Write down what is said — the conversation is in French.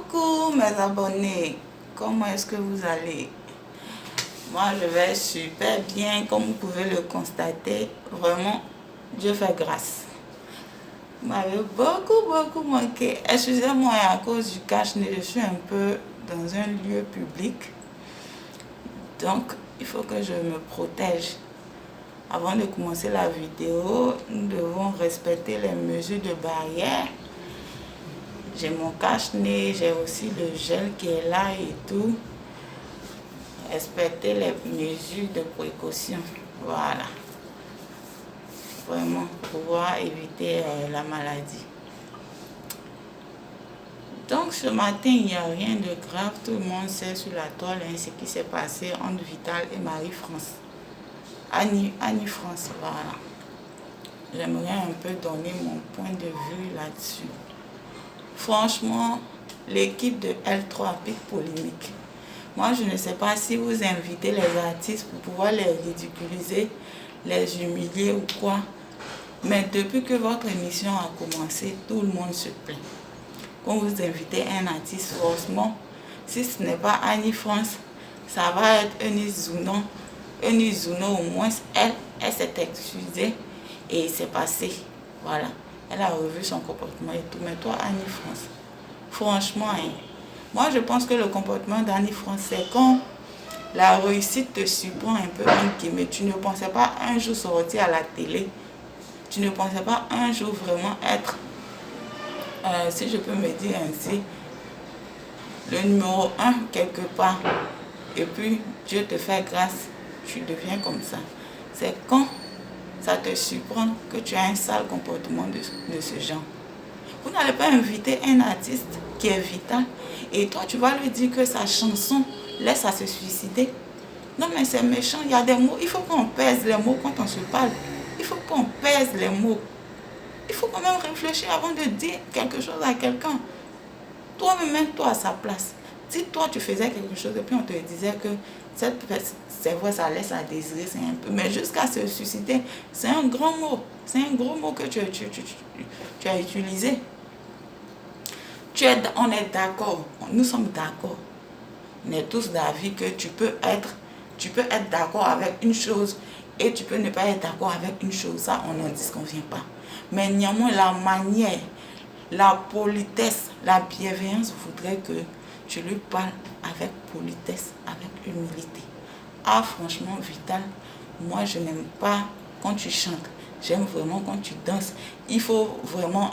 Coucou mes abonnés, comment est-ce que vous allez? Moi je vais super bien, comme vous pouvez le constater. Vraiment, Dieu fait grâce. Vous m'avez beaucoup manqué. Excusez-moi, à cause du cache-nez, je suis un peu dans un lieu public. Donc, il faut que je me protège. Avant de commencer la vidéo, nous devons respecter les mesures de barrière. J'ai mon cache-nez, j'ai aussi le gel qui est là et tout. Respecter les mesures de précaution. Voilà. Vraiment, pour pouvoir éviter la maladie. Donc ce matin, il n'y a rien de grave. Tout le monde sait sur la toile ce qui s'est passé entre Vital et Marie-France. Annie-France, voilà. J'aimerais un peu donner mon point de vue là-dessus. Franchement, l'équipe de L3 pique polémique. Moi, je ne sais pas si vous invitez les artistes pour pouvoir les ridiculiser, les humilier ou quoi. Mais depuis que votre émission a commencé, tout le monde se plaint. Quand vous invitez un artiste, forcément, si ce n'est pas Annie-France, ça va être Eunice Zounon. Eunice Zounon, au moins, elle s'est excusée et c'est passé. Voilà. Elle a revu son comportement et tout. Mais toi, Annie-France, franchement, moi je pense que le comportement d'Annie-France, c'est quand la réussite te surprend un peu, mais tu ne pensais pas un jour sortir à la télé. Tu ne pensais pas un jour vraiment être, si je peux me dire ainsi, le numéro 1 quelque part. Et puis Dieu te fait grâce, tu deviens comme ça. C'est quand ça te surprend que tu as un sale comportement de ce genre. Vous n'allez pas inviter un artiste qui est Vital et toi tu vas lui dire que sa chanson laisse à se suicider. Non mais c'est méchant, il y a des mots, il faut qu'on pèse les mots quand on se parle. Il faut qu'on pèse les mots. Il faut quand même réfléchir avant de dire quelque chose à quelqu'un. Toi-même, mets-toi à sa place. Si toi tu faisais quelque chose et puis on te disait que c'est vrai, ça laisse à désirer, c'est un peu. Mais jusqu'à se suicider, c'est un grand mot. C'est un gros mot que tu as utilisé. On est d'accord, nous sommes d'accord. On est tous d'avis que tu peux être d'accord avec une chose et tu peux ne pas être d'accord avec une chose. Ça, on n'en disconvient pas. Mais néanmoins, la manière, la politesse, la bienveillance voudrait que tu lui parles avec politesse, avec humilité. Ah, franchement, Vital, moi, je n'aime pas quand tu chantes. J'aime vraiment quand tu danses. Il faut vraiment